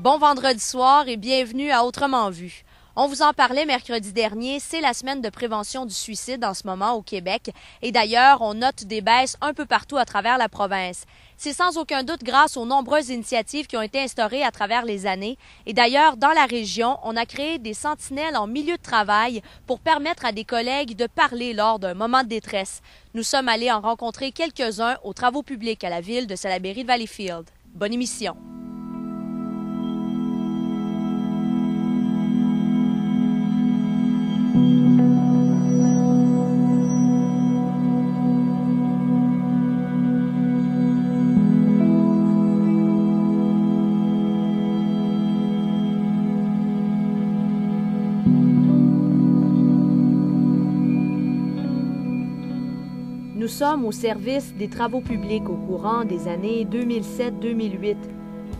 Bon vendredi soir et bienvenue à Autrement vu. On vous en parlait mercredi dernier, c'est la semaine de prévention du suicide en ce moment au Québec. Et d'ailleurs, on note des baisses un peu partout à travers la province. C'est sans aucun doute grâce aux nombreuses initiatives qui ont été instaurées à travers les années. Et d'ailleurs, dans la région, on a créé des sentinelles en milieu de travail pour permettre à des collègues de parler lors d'un moment de détresse. Nous sommes allés en rencontrer quelques-uns aux travaux publics à la ville de Salaberry-de-Valleyfield. Bonne émission. Nous sommes au service des travaux publics au courant des années 2007-2008.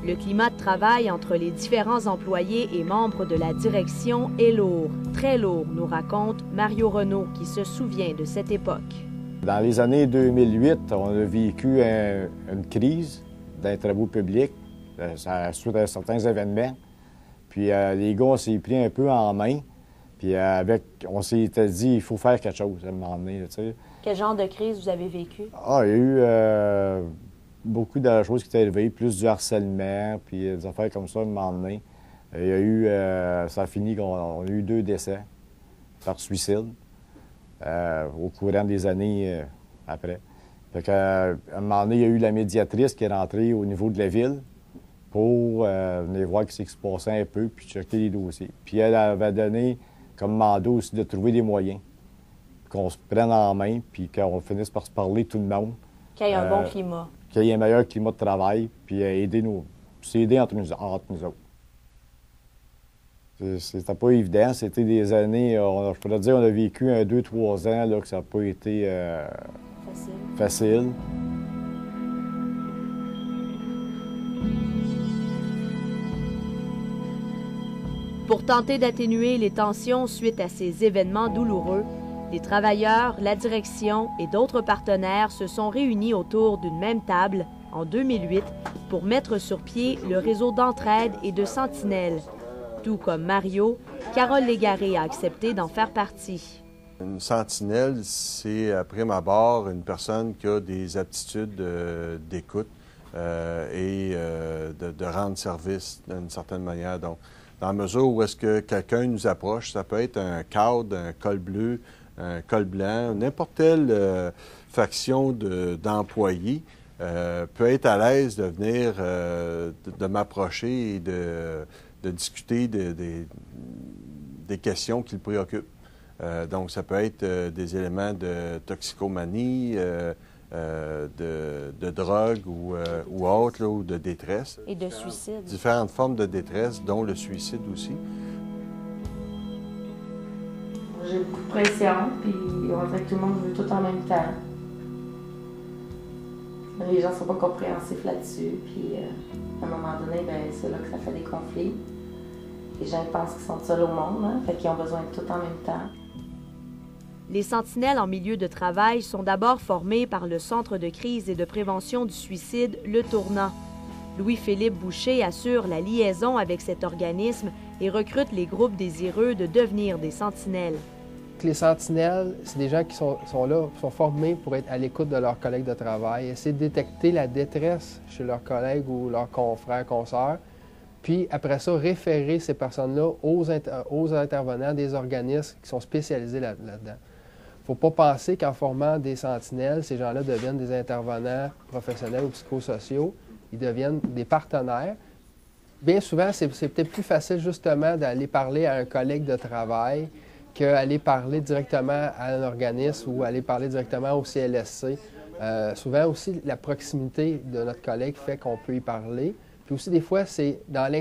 Le climat de travail entre les différents employés et membres de la direction est lourd, très lourd, nous raconte Mario Renaud, qui se souvient de cette époque. Dans les années 2008, on a vécu une crise dans les travaux publics suite à certains événements. Puis les gars, on s'est pris un peu en main. Puis on s'était dit, il faut faire quelque chose à un moment donné, tu sais. Quel genre de crise vous avez vécu? Ah, il y a eu beaucoup de choses qui étaient élevées, plus du harcèlement, puis des affaires comme ça à un moment donné. Il y a eu, ça a fini qu'on a eu 2 décès par suicide au courant des années après. Fait qu'à un moment donné, il y a eu la médiatrice qui est rentrée au niveau de la ville pour venir voir ce qui se passait un peu, puis checker les dossiers. Puis elle avait donné comme mandat aussi de trouver des moyens, qu'on se prenne en main, puis qu'on finisse par se parler tout le monde. Qu'il y ait un bon climat. Qu'il y ait un meilleur climat de travail, puis s'aider entre nous autres. C'était pas évident, c'était des années, je pourrais dire, on a vécu 2-3 ans là, que ça n'a pas été facile. Pour tenter d'atténuer les tensions suite à ces événements douloureux, les travailleurs, la direction et d'autres partenaires se sont réunis autour d'une même table en 2008 pour mettre sur pied le réseau d'entraide et de sentinelles. Tout comme Mario, Carole Légaré a accepté d'en faire partie. Une sentinelle, c'est à prime abord une personne qui a des aptitudes d'écoute et de rendre service d'une certaine manière. Donc, dans la mesure où est-ce que quelqu'un nous approche, ça peut être un cadre, un col bleu, un col blanc, n'importe quelle faction d'employés peut être à l'aise de venir de m'approcher et de discuter des questions qui le préoccupent. Donc, ça peut être des éléments de toxicomanie, de drogue ou autre, là, ou de détresse. Et de suicide. Différentes formes de détresse, dont le suicide aussi. J'ai beaucoup de pression, puis on dirait que tout le monde veut tout en même temps. Les gens ne sont pas compréhensifs là-dessus, puis à un moment donné, c'est là que ça fait des conflits. Les gens pensent qu'ils sont seuls au monde, hein, fait qu'ils ont besoin de tout en même temps. Les sentinelles en milieu de travail sont d'abord formées par le Centre de crise et de prévention du suicide, le Tournant. Louis-Philippe Boucher assure la liaison avec cet organisme et recrute les groupes désireux de devenir des sentinelles. Les sentinelles, c'est des gens qui sont là, sont formés pour être à l'écoute de leurs collègues de travail, essayer de détecter la détresse chez leurs collègues ou leurs confrères, consoeurs, puis après ça, référer ces personnes-là aux intervenants des organismes qui sont spécialisés là-dedans. Il ne faut pas penser qu'en formant des sentinelles, ces gens-là deviennent des intervenants professionnels ou psychosociaux. Ils deviennent des partenaires. Bien souvent, c'est peut-être plus facile justement d'aller parler à un collègue de travail qu'aller parler directement à un organisme ou aller parler directement au CLSC. Souvent aussi, la proximité de notre collègue fait qu'on peut y parler. Puis aussi, des fois, c'est dans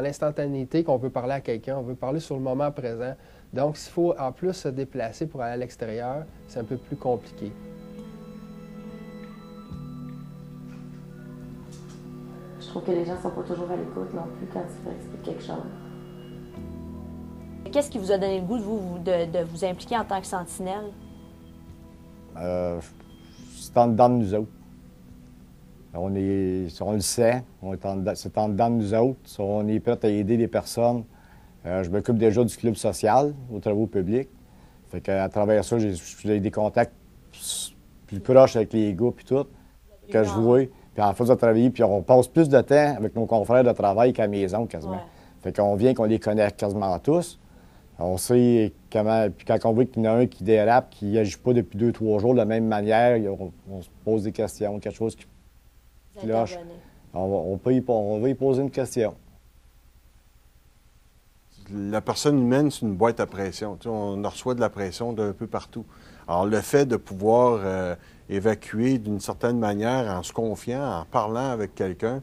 l'instantanéité qu'on veut parler à quelqu'un. On veut parler sur le moment présent. Donc, s'il faut en plus se déplacer pour aller à l'extérieur, c'est un peu plus compliqué. Je trouve que les gens ne sont pas toujours à l'écoute non plus quand il faut expliquer quelque chose. Qu'est-ce qui vous a donné le goût de vous impliquer en tant que sentinelle? C'est dans nous autres. On le sait, c'est en dedans de nous autres. On est prêt à aider les personnes. Je m'occupe déjà du club social aux travaux publics. Fait qu'à travers ça, j'ai des contacts plus proches avec les gars puis tout, que je vois. Puis en faisant travailler, puis on passe plus de temps avec nos confrères de travail qu'à la maison quasiment. Ouais. Fait qu'on vient qu'on les connaît quasiment tous. On sait comment. Puis quand on voit qu'il y en a un qui dérape, qui n'agit pas depuis 2-3 jours de la même manière, on se pose des questions, quelque chose qui cloche. On va y poser une question. La personne humaine, c'est une boîte à pression. Tu sais, on reçoit de la pression d'un peu partout. Alors, le fait de pouvoir évacuer d'une certaine manière en se confiant, en parlant avec quelqu'un,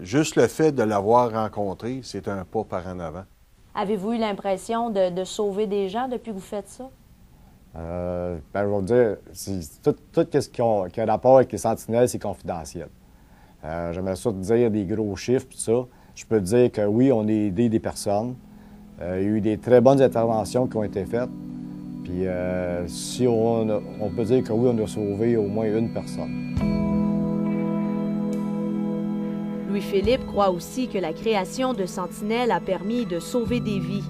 juste le fait de l'avoir rencontré, c'est un pas par en avant. Avez-vous eu l'impression de sauver des gens depuis que vous faites ça? Je vais vous dire, tout ce qui a rapport avec les sentinelles, c'est confidentiel. J'aimerais ça te dire des gros chiffres, tout ça. Je peux te dire que oui, on a aidé des personnes. Il y a eu des très bonnes interventions qui ont été faites. Puis si on peut dire que oui, on a sauvé au moins une personne. Louis-Philippe croit aussi que la création de Sentinelles a permis de sauver des vies.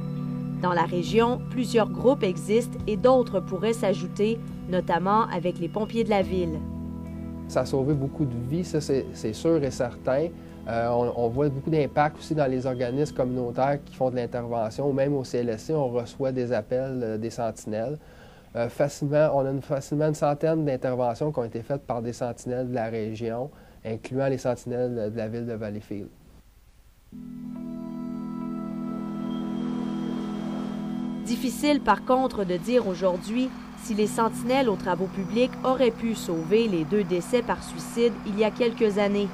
Dans la région, plusieurs groupes existent et d'autres pourraient s'ajouter, notamment avec les pompiers de la ville. Ça a sauvé beaucoup de vies, ça c'est sûr et certain. On voit beaucoup d'impact aussi dans les organismes communautaires qui font de l'intervention, ou même au CLSC, on reçoit des appels des sentinelles. On a facilement une centaine d'interventions qui ont été faites par des sentinelles de la région, incluant les sentinelles de la ville de Valleyfield. Difficile par contre de dire aujourd'hui si les sentinelles aux travaux publics auraient pu sauver les 2 décès par suicide il y a quelques années.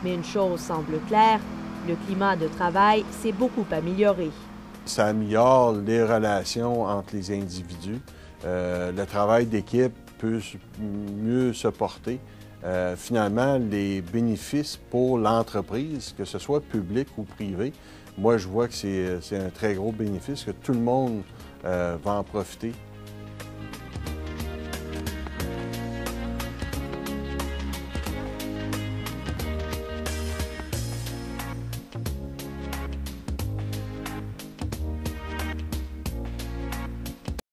Mais une chose semble claire, le climat de travail s'est beaucoup amélioré. Ça améliore les relations entre les individus. Le travail d'équipe peut mieux se porter. Finalement, les bénéfices pour l'entreprise, que ce soit public ou privé, moi je vois que c'est un très gros bénéfice, que tout le monde va en profiter.